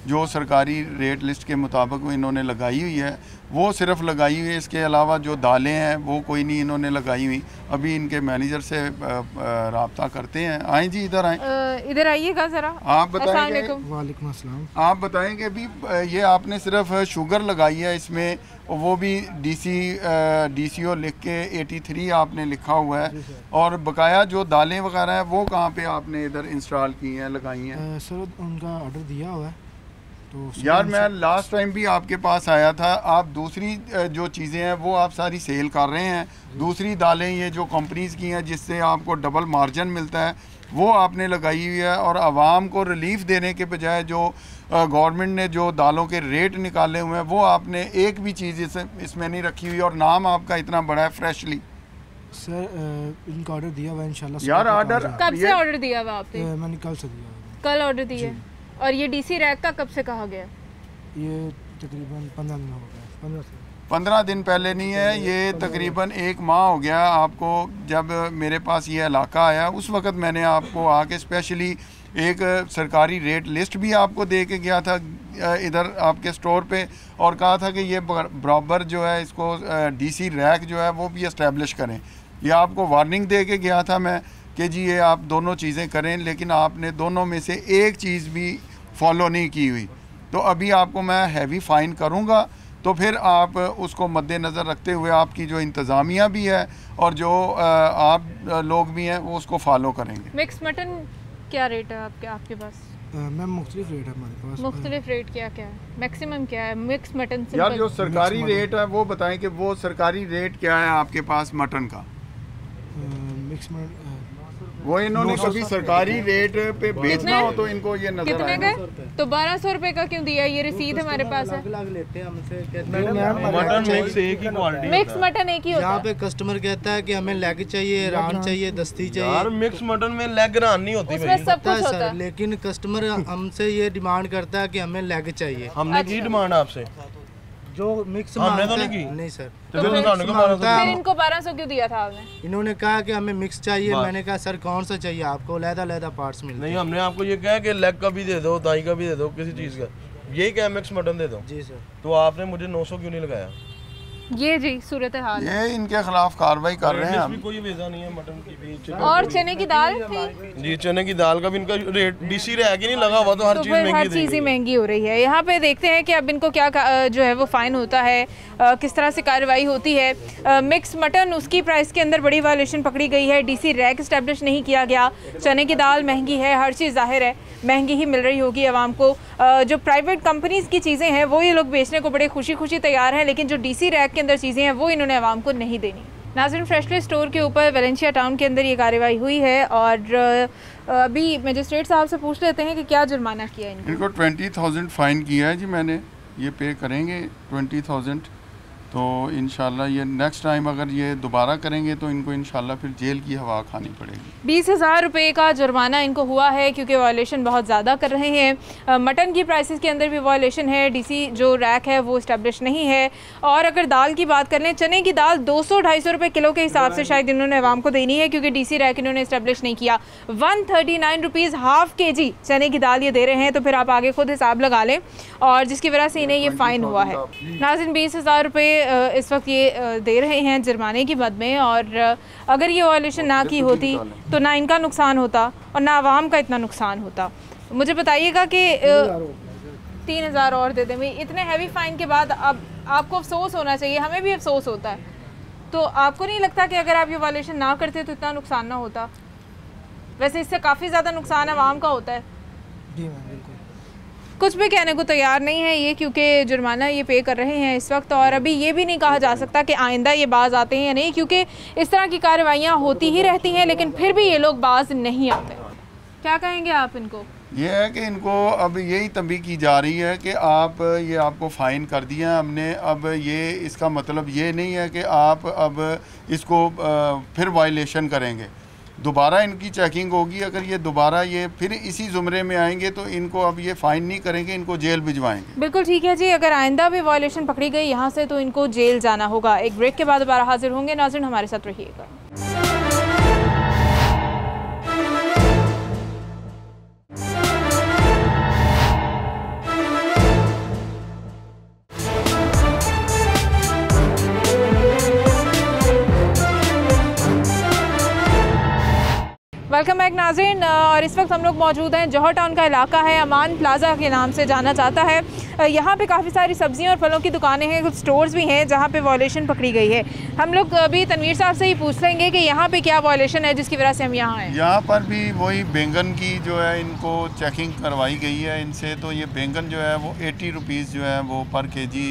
जो सरकारी रेट लिस्ट के मुताबिक वो इन्होंने लगाई हुई है वो सिर्फ लगाई हुई है। इसके अलावा जो दालें हैं वो कोई नहीं इन्होंने लगाई हुई। अभी इनके मैनेजर से रब्ता करते हैं। आए जी इधर आए, इधर आइएगा ज़रा। आप बताएंगे, वालेकुम अस्सलाम। आप बताएंगे भी ये आपने सिर्फ शुगर लगाई है इसमें, वो भी DCO लिख के 83 आपने लिखा हुआ है, और बकाया जो दालें वगैरह हैं वो कहाँ पे आपने इधर इंस्टॉल की हैं, लगाई हैं? सर उनका ऑर्डर दिया हुआ है तो यार मैं लास्ट टाइम भी आपके पास आया था, आप दूसरी जो चीज़ें हैं वो आप सारी सेल कर रहे हैं, दूसरी दालें ये जो कंपनीज़ की हैं जिससे आपको डबल मार्जिन मिलता है वो आपने लगाई हुई है, और आवाम को रिलीफ देने के बजाय जो गवर्नमेंट ने जो दालों के रेट निकाले हुए हैं वो आपने एक भी चीज़ इसमें नहीं रखी हुई, और नाम आपका इतना बड़ा है फ्रेशली। सर इनका ऑर्डर दिया हुआ है इंशाल्लाह। यार ऑर्डर कब से ऑर्डर दिया हुआ आपने? मैंने कल से दिया हुआ है। कल ऑर्डर दिया। और ये DC रैक का कब से कहा गया? ये तकरीबन 15 दिन हो गए। 15 दिन पहले नहीं है, ये तकरीबन 1 माह हो गया आपको। जब मेरे पास ये इलाका आया उस वक़्त मैंने आपको आके स्पेशली एक सरकारी रेट लिस्ट भी आपको दे के गया था इधर आपके स्टोर पे, और कहा था कि ये बराबर जो है इसको DC रैक जो है वो भी इस्टेब्लिश करें। ये आपको वार्निंग दे के गया था मैं कि जी ये आप दोनों चीज़ें करें, लेकिन आपने दोनों में से एक चीज़ भी फॉलो नहीं की हुई। तो अभी आपको मैं हैवी फ़ाइन करूँगा, तो फिर आप उसको मद्देनज़र रखते हुए आपकी जो इंतज़ामिया भी है और जो आप लोग भी हैं वो उसको फॉलो करेंगे। मिक्स मटन क्या रेट है आपके पास? मैम मुख्तलिफ रेट है हमारे पास। मुख्तलिफ रेट क्या क्या है? मैक्सिमम क्या है मिक्स मटन? यार जो सरकारी रेट है वो बताएं कि वो सरकारी रेट क्या है आपके पास मटन का? मिक्स मटन वो इन्होंने कभी सरकारी रेट पे बेचना हो तो इनको ये नजर कितने आएगा। का? तो 1200 रुपए का क्यों दिया? ये रसीद हमारे पास है। लेते हैं हमसे, मटन मिक्स एक ही क्वालिटी मिक्स मटन एक ही होता यहाँ है। पे कस्टमर कहता है कि हमें लेग चाहिए, रान चाहिए, दस्ती चाहिए। यार मिक्स मटन में लेग रान नहीं होती उसमें भाई। सब कुछ होता सर है। लेकिन कस्टमर हमसे ये डिमांड करता है कि हमें लेग चाहिए। हमने की डिमांड आपसे? जो मिक्स हमने तो नहीं की। नहीं सर। तो फिर उन्होंने को 1200 फिर इनको 1200 क्यों दिया था आपने? इन्होंने कहा कि हमें मिक्स चाहिए। बस। मैंने कहा सर कौन सा चाहिए आपको? लहदा पार्ट्स मिलते नहीं, हमने आपको ये कहा कि लेग का भी दे दो, दाई का भी दे दो, किसी चीज़ का। यही क्या मिक्स मटन दे दो? जी सर। तो आपने मुझे 900 क्यों नहीं लगाया? ये जी सूरत हाल है। ये इनके खिलाफ कार्रवाई कर रहे हैं इसमें हम। भी कोई वेजा नहीं है मटन की भी, चिकन और की चने की दाल थी। भी। जी चने की दाल का भी इनका रेट DC रैक ही नहीं लगा हुआ, तो हर तो चीज़ फिर हर महंगी चीज़ ही देंगे। महंगी हो रही है। यहाँ पे देखते हैं कि अब इनको क्या जो है वो फ़ाइन होता है, किस तरह से कार्रवाई होती है। मिक्स मटन उसकी प्राइस के अंदर बड़ी वायलेशन पकड़ी गई है, DC रैक इस्टेब्लिश नहीं किया गया। चने की दाल महंगी है, हर चीज़ ज़ाहिर है महंगी ही मिल रही होगी आवाम को। जो प्राइवेट कंपनीज़ की चीज़ें हैं वो ये लोग बेचने को बड़े खुशी खुशी तैयार हैं, लेकिन जो DC रैक के अंदर चीज़ें हैं वो इन्होंने आवाम को नहीं देनी। नाज़रीन, फ्रेशली स्टोर के ऊपर वेलेंशिया टाउन के अंदर ये कार्रवाई हुई है, और अभी मजिस्ट्रेट साहब से पूछ लेते हैं कि क्या जुर्माना किया इनको। 20,000 फ़ाइन किया है जी मैंने, ये पे करेंगे 20,000। तो इंशाल्लाह ये नेक्स्ट टाइम अगर ये दोबारा करेंगे तो इनको इंशाल्लाह फिर जेल की हवा खानी पड़ेगी। 20,000 रुपये का जुर्माना इनको हुआ है क्योंकि वायलेशन बहुत ज़्यादा कर रहे हैं। मटन की प्राइसेस के अंदर भी वायलेशन है, DC जो रैक है वो इस्टेब्लिश नहीं है। और अगर दाल की बात कर लें, चने की दाल 200-250 रुपये किलो के हिसाब से शायद इन्होंने आवाम को देनी है क्योंकि DC रैक इन्होंने इस्टेब्लिश नहीं किया। 139 रुपीज़ हाफ kg चने की दाल ये दे रहे हैं, तो फिर आप आगे खुद हिसाब लगा लें, और जिसकी वजह से इन्हें ये फ़ाइन हुआ है। नाज़रीन, 20,000 रुपये इस वक्त ये दे रहे हैं जुर्माने की मद में, और अगर ये वायलेशन ना की होती तो ना इनका नुकसान होता और ना आवाम का इतना नुकसान होता। मुझे बताइएगा कि 3,000 और दे दें भाई। इतने हैवी फ़ाइन के बाद अब आपको अफसोस होना चाहिए, हमें भी अफसोस होता है। तो आपको नहीं लगता कि अगर आप ये वायलेशन ना करते तो इतना नुकसान ना होता? वैसे इससे काफ़ी ज़्यादा नुकसान आवाम का होता है। जी मैम बिल्कुल। कुछ भी कहने को तैयार नहीं है ये, क्योंकि जुर्माना ये पे कर रहे हैं इस वक्त, और अभी ये भी नहीं कहा जा सकता कि आइंदा ये बाज आते हैं या नहीं, क्योंकि इस तरह की कार्रवाइयाँ होती ही रहती हैं, लेकिन फिर भी ये लोग बाज नहीं आते। क्या कहेंगे आप इनको? ये है कि इनको अब यही तंबीह की जा रही है कि आप ये आपको फ़ाइन कर दिया हमने, अब ये इसका मतलब ये नहीं है कि आप अब इसको फिर वायलेशन करेंगे। दोबारा इनकी चेकिंग होगी, अगर ये दोबारा ये फिर इसी ज़ुमरे में आएंगे तो इनको अब ये फ़ाइन नहीं करेंगे, इनको जेल भिजवाएंगे। बिल्कुल ठीक है जी, अगर आइंदा भी वायलेशन पकड़ी गई यहाँ से तो इनको जेल जाना होगा। एक ब्रेक के बाद दोबारा हाजिर होंगे। नाज़रीन, हमारे साथ रहिएगा। बैक नाज़रीन, और इस वक्त हम लोग मौजूद हैं जौहर टाउन का इलाका है, अमान प्लाजा के नाम से जाना जाता है। यहाँ पे काफ़ी सारी सब्जियाँ और फलों की दुकानें हैं, कुछ स्टोर्स भी हैं जहाँ पे वायलेशन पकड़ी गई है। हम लोग अभी तनवीर साहब से ही पूछ लेंगे कि यहाँ पे क्या वायलेशन है जिसकी वजह से हम यहाँ आए। यहाँ पर भी वही बैंगन की जो है इनको चेकिंग करवाई गई है इनसे, तो ये बैंगन जो है वो 80 रुपीज़ जो है वो पर केजी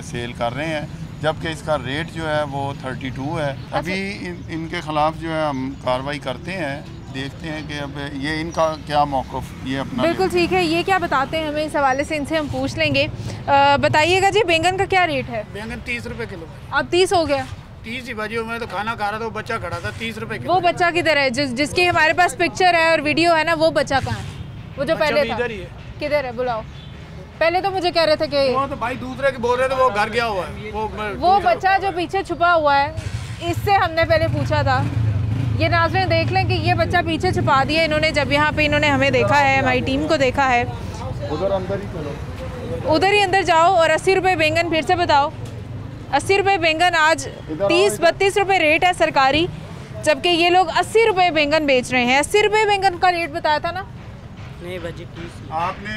सेल कर रहे हैं, जबकि इसका रेट जो है वो 32 है। अभी इनके ख़िलाफ़ जो है हम कार्रवाई करते हैं, देखते हैं कि अब ये इनका क्या मौक़िफ़ ये अपना। बिल्कुल ठीक है, ये क्या बताते हैं हमें, इस हवाले से इनसे हम पूछ लेंगे। बताइएगा जी, बैंगन का क्या रेट है? बैंगन 30 रुपए किलो। अब 30 हो गया? 30 ही बजे मैं तो खाना खा रहा था, वो बच्चा खड़ा था, 30 रुपए किलो। वो बच्चा किधर है? जिसकी हमारे पास पिक्चर है और वीडियो है ना, वो बच्चा कहाँ है? वो जो पहले था इधर ही है। किधर है? बुलाओ। पहले तो मुझे कह रहे थे कि वो तो भाई दूसरे के बोल रहे थे, वो घर गया हुआ है। वो बच्चा जो पीछे छुपा हुआ है, इससे हमने पहले पूछा था। ये नाज़रीन देख लें कि ये बच्चा पीछे छुपा दिया इन्होंने, जब यहाँ पे इन्होंने हमें देखा है, हमारी टीम को देखा है। उधर अंदर ही चलो, उधर ही अंदर जाओ। और 80 रुपये बैंगन, फिर से बताओ। 80 रुपये बैंगन आज 30-32 रुपये रेट है सरकारी, जबकि ये लोग 80 रुपये बैंगन बेच रहे हैं। 80 रुपये बैंगन का रेट बताया था ना? नहीं भाजी, आपने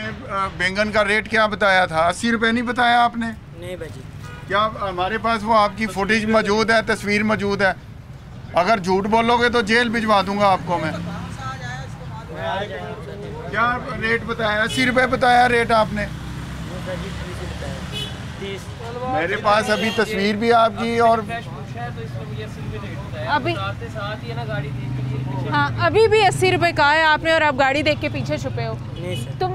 बैंगन का रेट क्या बताया था? 80 रुपये नहीं बताया आपने? नहीं भाजी। क्या हमारे पास वो आपकी फुटेज मौजूद है, तस्वीर मौजूद है। अगर झूठ बोलोगे तो जेल भिजवा दूंगा आपको मैं। क्या रेट बताया? 80 रुपये बताया रेट आपने। मेरे पास अभी तस्वीर भी आपकी और अभी हाँ, अभी भी 80 रुपये कहा है आपने और आप गाड़ी देख के पीछे छुपे हो। तुम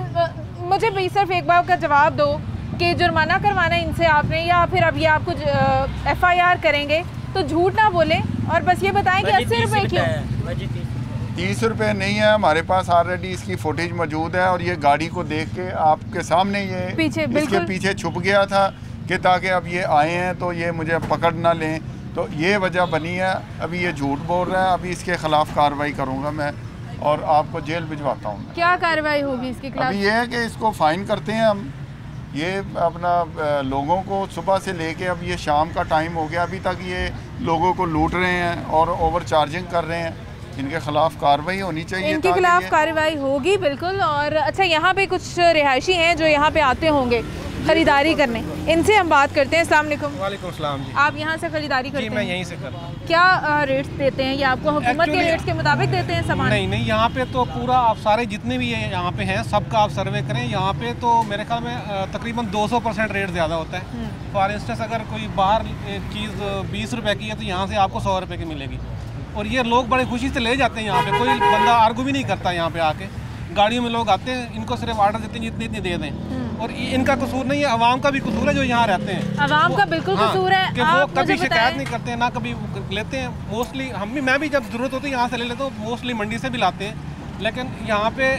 मुझे भी सिर्फ एक बार का जवाब दो कि जुर्माना करवाना है इनसे आपने, या फिर अब ये आपको FIR करेंगे, तो झूठ ना बोले और बस ये बताएं कि 80 रुपये क्यों? 30 रुपये नहीं है हमारे पास, ऑलरेडी इसकी फुटेज मौजूद है और ये गाड़ी को देख के आपके सामने ये पीछे इसके पीछे छुप गया था कि ताकि अब ये आए हैं तो ये मुझे पकड़ ना लें, तो ये वजह बनी है। अभी ये झूठ बोल रहा है, अभी इसके ख़िलाफ़ कार्रवाई करूँगा मैं और आपको जेल भिजवाता हूँ। क्या कार्रवाई होगी इसके खिलाफ? अभी ये है कि इसको फ़ाइन करते हैं हम, ये अपना लोगों को सुबह से लेके अब ये शाम का टाइम हो गया, अभी तक ये लोगों को लूट रहे हैं और ओवर चार्जिंग कर रहे हैं। इनके खिलाफ कार्रवाई होनी चाहिए। इनके खिलाफ कार्रवाई होगी बिल्कुल। और अच्छा, यहाँ पे कुछ रिहायशी हैं जो यहाँ पे आते होंगे खरीदारी करने, इनसे हम बात करते हैं। अस्सलाम वालेकुम। वालेकुम सलाम जी। आप यहाँ से खरीदारी करते हैं? जी मैं यहीं से कर रहा हूँ। क्या रेट्स देते हैं? ये आपको हुकूमत के रेट्स के मुताबिक देते हैं सामान? नहीं, यहाँ पे तो पूरा आप सारे जितने भी यहाँ पे हैं सबका आप सर्वे करें। यहाँ पे तो मेरे ख्याल में तकरीबन 200% रेट ज़्यादा होता है। फॉर इंस्टेंस अगर कोई बाहर चीज़ 20 रुपये की है तो यहाँ से आपको 100 रुपये की मिलेगी, और ये लोग बड़े खुशी से ले जाते हैं। यहाँ पे कोई बंदा आर्गू भी नहीं करता। यहाँ पे आके गाड़ियों में लोग आते हैं, इनको सिर्फ ऑर्डर देते हैं जितनी इतनी दे दें, और इनका कसूर नहीं है, आवाम का भी कसूर है जो यहाँ रहते हैं। आवाम का बिल्कुल कसूर है कि वो कभी शिकायत नहीं करते हैं, ना कभी लेते हैं। मोस्टली मैं भी जब ज़रूरत होती है यहाँ से ले लेता हूँ, मोस्टली मंडी से भी लाते हैं। लेकिन यहाँ पे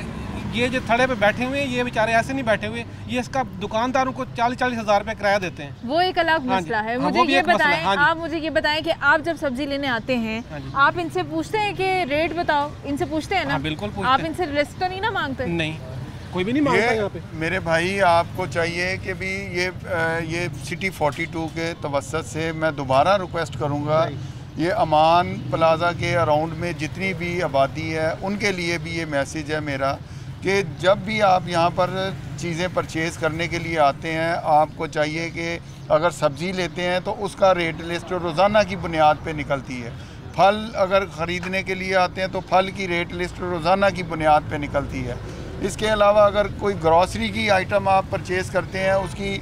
ये जो थड़े पे बैठे हुए हैं, ये बेचारे ऐसे नहीं बैठे हुए, ये इसका दुकानदारों को 40-40 हज़ार रुपये किराया देते हैं। वो एक अलग मसला है। मुझे ये बताएं, आप मुझे ये बताएं कि आप जब सब्जी लेने आते हैं, आप इनसे पूछते हैं कि रेट बताओ? इनसे पूछते हैं ना? बिल्कुल पूछते आप हैं। इनसे लिस्ट तो नहीं ना मांगते? नहीं, कोई भी नहीं मांगता यहाँ पे। मेरे भाई आपको चाहिए कि भी ये सिटी 42 के तवस्सुत से मैं दोबारा रिक्वेस्ट करूँगा, ये अमान प्लाजा के अराउंड में जितनी भी आबादी है उनके लिए भी ये मैसेज है मेरा कि जब भी आप यहाँ पर चीज़ें परचेज़ करने के लिए आते हैं, आपको चाहिए कि अगर सब्ज़ी लेते हैं तो उसका रेट लिस्ट रोज़ाना की बुनियाद पे निकलती है। फल अगर ख़रीदने के लिए आते हैं तो फल की रेट लिस्ट रोज़ाना की बुनियाद पे निकलती है। इसके अलावा अगर कोई ग्रॉसरी की आइटम आप परचेज़ करते हैं, उसकी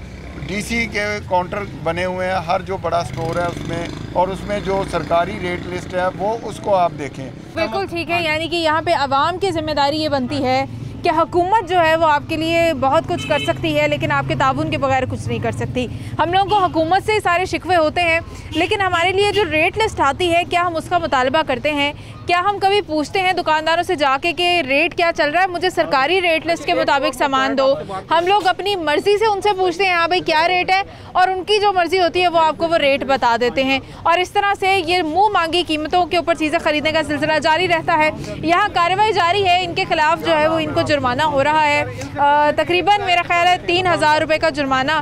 DC के काउंटर बने हुए हैं हर जो बड़ा स्टोर है उसमें, और उसमें जो सरकारी रेट लिस्ट है वो उसको आप देखें। बिल्कुल ठीक है, यानी कि यहाँ पे आवाम की जिम्मेदारी ये बनती है कि हुकूमत जो है वो आपके लिए बहुत कुछ कर सकती है, लेकिन आपके ताउन के बगैर कुछ नहीं कर सकती। हम लोगों को हुकूमत से सारे शिकवे होते हैं, लेकिन हमारे लिए जो रेट लिस्ट आती है, क्या हम उसका मुतालबा करते हैं? क्या हम कभी पूछते हैं दुकानदारों से जाके कि रेट क्या चल रहा है, मुझे सरकारी रेट लिस्ट के मुताबिक सामान दो? हम लोग अपनी मर्ज़ी से उनसे पूछते हैं हाँ भाई क्या रेट है, और उनकी जो मर्ज़ी होती है वो आपको वो रेट बता देते हैं, और इस तरह से ये मुँह मांगी कीमतों के ऊपर चीज़ें ख़रीदने का सिलसिला जारी रहता है। यहाँ कार्रवाई जारी है, इनके खिलाफ जो है वो इनको जुर्माना हो रहा है। तकरीबन मेरा ख्याल है 3000 रुपये का जुर्माना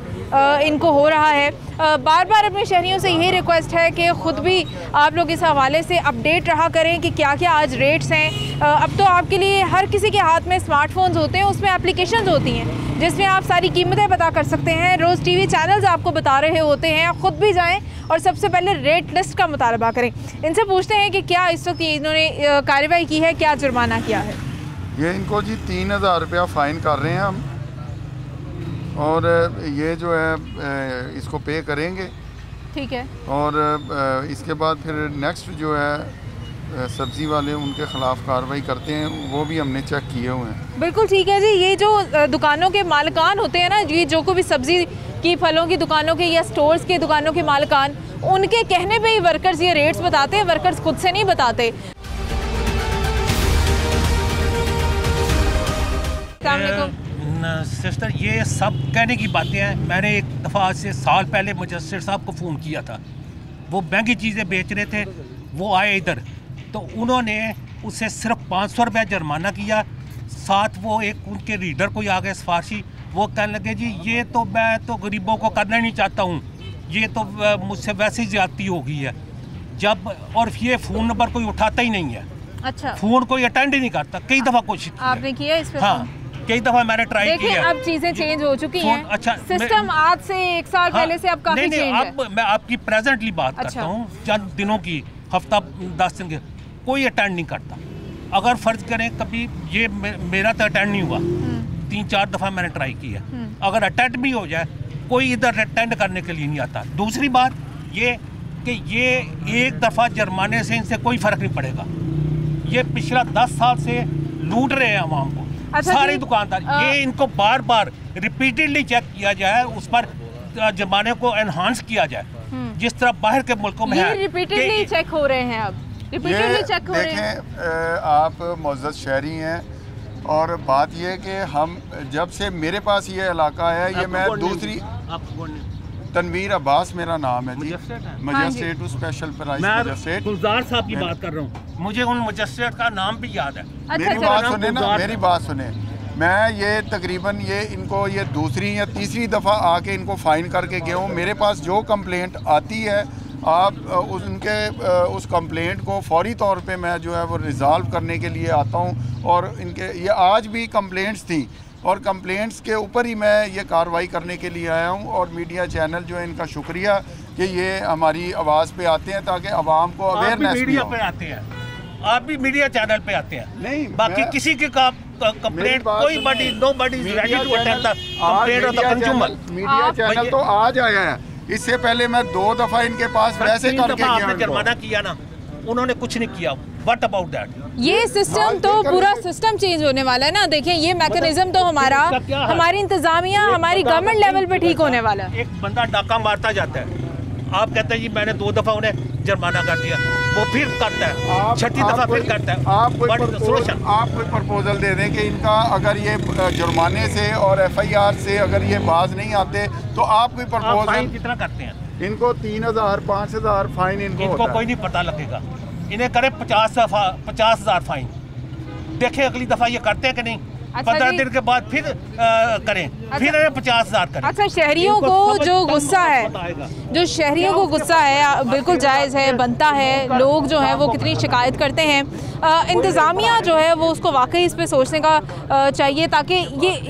इनको हो रहा है। बार बार अपने शहरियों से यही रिक्वेस्ट है कि ख़ुद भी आप लोग इस हवाले से अपडेट रहा करें कि क्या क्या आज रेट्स हैं। अब तो आपके लिए हर किसी के हाथ में स्मार्टफोन्स होते हैं, उसमें एप्लीकेशंस होती हैं जिसमें आप सारी कीमतें पता कर सकते हैं। रोज़ टीवी चैनल्स आपको बता रहे होते हैं, आप ख़ुद भी जाएँ और सबसे पहले रेट लिस्ट का मुतालबा करें। इनसे पूछते हैं कि क्या इस वक्त इन्होंने कार्रवाई की है, क्या जुर्माना किया है। ये इनको जी 3000 रुपया फ़ाइन कर रहे हैं हम, और ये जो है इसको पे करेंगे। ठीक है। और इसके बाद फिर नेक्स्ट जो है सब्ज़ी वाले उनके ख़िलाफ़ कार्रवाई करते हैं, वो भी हमने चेक किए हुए हैं। बिल्कुल ठीक है जी। ये जो दुकानों के मालिकान होते हैं ना, ये जो कोई भी सब्ज़ी की, फलों की दुकानों के या स्टोर्स के दुकानों के मालिकान, उनके कहने पे ही वर्कर्स ये रेट्स बताते हैं, वर्कर्स खुद से नहीं बताते। सिस्टर, ये सब कहने की बातें हैं। मैंने एक दफ़ा आज से साल पहले मुजस्सिर साहब को फ़ोन किया था, वो महंगी चीज़ें बेच रहे थे, वो आए इधर तो उन्होंने उससे सिर्फ 500 रुपये जुर्माना किया। साथ वो एक उनके रीडर कोई आ गए सिफारशी, वो कहने लगे जी ये तो मैं तो गरीबों को करना नहीं चाहता हूँ, ये तो मुझसे वैसे ही ज़्यादती हो गई है। जब और ये फ़ोन नंबर कोई उठाता ही नहीं है। अच्छा। फ़ोन कोई अटेंड ही नहीं करता। कई दफ़ा कोशिश आपने किया इस पे? हाँ, कई दफ़ा मैंने ट्राई किया। देखिए अब चीज़ें चेंज हो चुकी हैं। अच्छा, सिस्टम आज से 1 साल पहले से अब काफ़ी चेंज है। अब मैं आपकी प्रेजेंटली बात करता हूँ, चंद दिनों की, हफ्ता 10 दिन के, कोई अटेंड नहीं करता। अगर फ़र्ज करें कभी ये मेरा तो अटेंड नहीं हुआ, 3-4 दफ़ा मैंने ट्राई किया, अगर अटेंड भी हो जाए कोई इधर अटेंड करने के लिए नहीं आता। दूसरी बात ये कि ये एक दफ़ा जुर्माने से इनसे कोई फ़र्क नहीं पड़ेगा। ये पिछला 10 साल से लूट रहे हैं आवाम को। अच्छा, सारे दुकानदार, ये इनको बार बार रिपीटेडली चेक किया जाए, उस पर जुर्माने को एनहांस किया जाए, जिस तरह बाहर के मुल्कों में है। रिपीटेडली चेक हो रहे हैं, अब रिपीटेडली चेक हो रहे हैं। देखें, आप मुअज़्ज़ज़ शहरी हैं, और बात यह है कि हम जब से मेरे पास ये इलाका है, ये मैं दूसरी तनवीर अब्बास मेरा नाम है जी, मजिस्ट्रेट स्पेशल प्राइस मजिस्ट्रेट। गुलजार साहब की बात कर रहा हूँ, मुझे उन मजिस्ट्रेट का नाम भी याद है। मेरी बात सुने ना, मेरी बात सुने। मैं ये तकरीबन ये इनको ये दूसरी या तीसरी दफ़ा आके इनको फ़ाइन करके गया हूँ। मेरे पास जो कंप्लेंट आती है, आप उस कंप्लेंट को फौरी तौर पे मैं जो है वो रिज़ॉल्व करने के लिए आता हूँ। और इनके ये आज भी कंप्लेंट्स थी, और कंप्लेंट्स के ऊपर ही मैं ये कार्रवाई करने के लिए आया हूँ। और मीडिया चैनल जो है, इनका शुक्रिया कि ये हमारी आवाज़ पे आते हैं ताकि आवाम को अवेयरनेस मीडिया पे आते हैं, आप भी मीडिया चैनल पे आते हैं। नहीं, बाकी किसी के कंप्लेंट कोई body nobody ready to attend the complaint of the consumer. Media channel तो आज आया है, इससे पहले मैं 2 दफ़ा इनके पास वैसे करके गया। जुर्माना किया ना, उन्होंने कुछ नहीं किया। What about that? ये सिस्टम तो पूरा सिस्टम चेंज होने वाला है ना। देखिए ये मैकेनिज्म तो हमारी इंतजामिया, हमारी गवर्नमेंट लेवल पे ठीक होने वाला है। एक बंदा डाका मारता जाता है, आप कहते हैं जी मैंने 2 दफ़ा उन्हें जुर्माना कर दिया, वो फिर करता है, छठी दफ़ा फिर करता है। आप कोई प्रपोजल दे दें कि इनका अगर ये जुर्माने से और FIR से अगर ये बाज नहीं आते तो आप कोई प्रपोजल कितना करते हैं? इनको 3000 5000 फाइन इनको कोई नहीं पता लगेगा। इन्हें करें 50,000 फाइन, देखें अगली दफ़ा ये करते हैं कि नहीं। 15 दिन के बाद फिर करें, फिर 50,000 करें। अच्छा, शहरियों को जो गुस्सा है, जो शहरियों को गुस्सा है, बिल्कुल जायज़ है, बनता है। लोग जो हैं वो कितनी शिकायत करते हैं, इंतज़ामिया जो है वो उसको वाकई इस पर सोचने का चाहिए, ताकि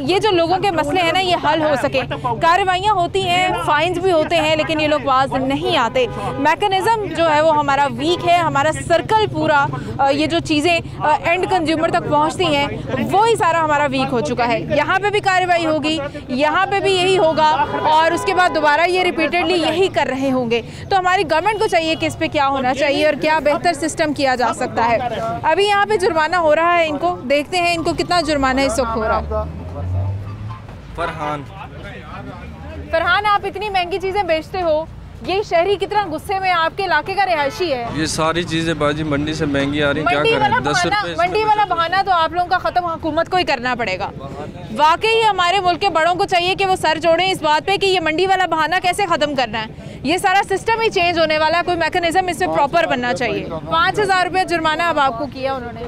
ये जो लोगों के मसले हैं ना, ये हल हो सके। कार्रवाइयाँ होती हैं, फाइन्स भी होते हैं, लेकिन ये लोग बाज नहीं आते। मैकेनिज़्म जो है वो हमारा वीक है, हमारा सर्कल पूरा, ये जो चीज़ें एंड कंज्यूमर तक पहुँचती हैं वो ही सारा हमारा वीक हो चुका है। यहाँ पे भी कार्रवाई होगी, यहाँ पे भी यही होगा, और उसके बाद दोबारा ये रिपीटेडली यही कर रहे होंगे। तो हमारी गवर्नमेंट को चाहिए कि इस पे क्या होना चाहिए और क्या बेहतर सिस्टम किया जा सकता है। अभी यहाँ पे जुर्माना हो रहा है, इनको देखते हैं इनको कितना जुर्माना इस वक्त हो रहा है। फरहान, आप इतनी महंगी चीज़ें बेचते हो, ये शहरी कितना गुस्से में, आपके इलाके का रिहायशी है। ये सारी चीजें बाजी मंडी से महंगी आ रही हैं, क्या करें? 10 रुपए मंडी वाला बहाना तो आप लोगों का खत्म हुकूमत को ही करना पड़ेगा। वाकई हमारे मुल्क के बड़ों को चाहिए कि वो सर जोड़ें इस बात पे कि ये मंडी वाला बहाना कैसे खत्म करना है। ये सारा सिस्टम ही चेंज होने वाला है, कोई मैकेनिज्म इसमें प्रॉपर बनना चाहिए। 5000 रुपये जुर्माना अब आपको किया उन्होंने।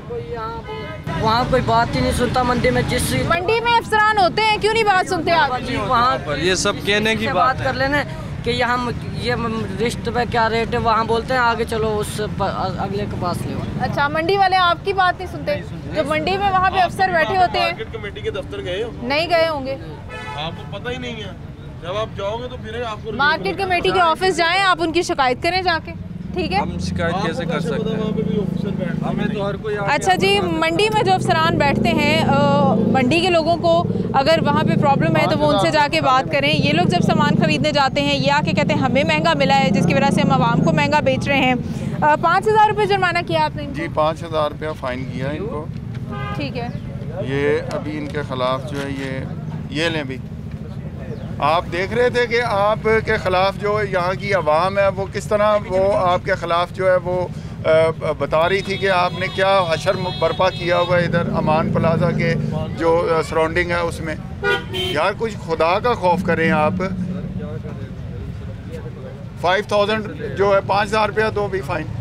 वहाँ कोई बात ही नहीं सुनता मंडी में। जिस मंडी में अफसरान होते हैं, क्यों नहीं बात सुनते आप? वहाँ ये सब कहने की बात कर लेना कि यहाँ ये रिश्ते पे क्या रेट है, वहाँ बोलते हैं आगे चलो उस अगले के पास ले। अच्छा, मंडी वाले आपकी बात नहीं सुनते? जो मंडी में वहाँ पे अफसर बैठे होते हैं। मार्केट कमेटी के दफ्तर गए हो? नहीं गए होंगे, आपको पता ही नहीं है। जब आप जाओगे तो फिर आपको मार्केट कमेटी के ऑफिस जाएं, आप उनकी शिकायत करें जाके, ठीक है? हम शिकायत कैसे कर सकते हैं? हमें तो हर कोई अच्छा जी, मंडी में जो अफसरान बैठते हैं, मंडी के लोगों को अगर वहाँ पे प्रॉब्लम है तो वो उनसे जाके बात करें। ये लोग जब सामान खरीदने जाते हैं ये आके कहते हैं हमें महंगा मिला है, जिसकी वजह से हम आवाम को महंगा बेच रहे हैं। 5,000 रुपये जुर्माना किया आपने? जी 5,000 रुपया फ़ाइन किया इनको। ठीक है, ये अभी इनके ख़िलाफ़ जो है ये लें भी। आप देख रहे थे कि आपके ख़िलाफ़ जो यहाँ की आवाम है वो किस तरह वो आपके ख़िलाफ़ जो है वो बता रही थी कि आपने क्या हशर बर्पा किया हुआ है इधर अमान प्लाजा के जो सराउंडिंग है उसमें। यार कुछ खुदा का खौफ करें आप। 5,000 जो है 5,000 रुपया दो भी फ़ाइन।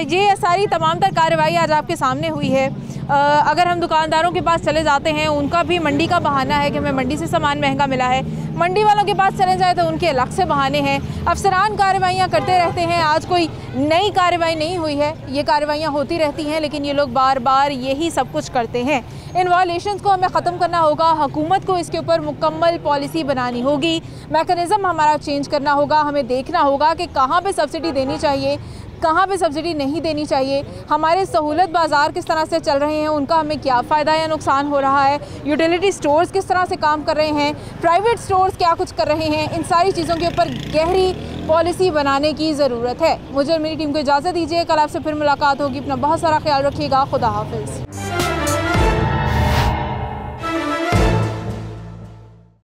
ये सारी तमाम तर कार्रवाई आज आपके सामने हुई है। अगर हम दुकानदारों के पास चले जाते हैं, उनका भी मंडी का बहाना है कि हमें मंडी से सामान महंगा मिला है। मंडी वालों के पास चले जाए तो उनके अलग से बहाने हैं। अफसरान कार्रवाइयाँ करते रहते हैं। आज कोई नई कार्रवाई नहीं हुई है, ये कार्रवाइयाँ होती रहती हैं, लेकिन ये लोग बार बार यही सब कुछ करते हैं। इन वायलेशंस को हमें ख़त्म करना होगा। हुकूमत को इसके ऊपर मुकम्मल पॉलिसी बनानी होगी, मैकेनिज़्म हमारा चेंज करना होगा। हमें देखना होगा कि कहाँ पे सब्सिडी देनी चाहिए, कहाँ पे सब्सिडी नहीं देनी चाहिए। हमारे सहूलत बाज़ार किस तरह से चल रहे हैं, उनका हमें क्या फ़ायदा या नुकसान हो रहा है। यूटिलिटी स्टोर्स किस तरह से काम कर रहे हैं, प्राइवेट स्टोर्स क्या कुछ कर रहे हैं। इन सारी चीज़ों के ऊपर गहरी पॉलिसी बनाने की ज़रूरत है। मुझे और मेरी टीम को इजाज़त दीजिए। कल आपसे फिर मुलाकात होगी। अपना बहुत सारा ख्याल रखिएगा। खुदा हाफिज़।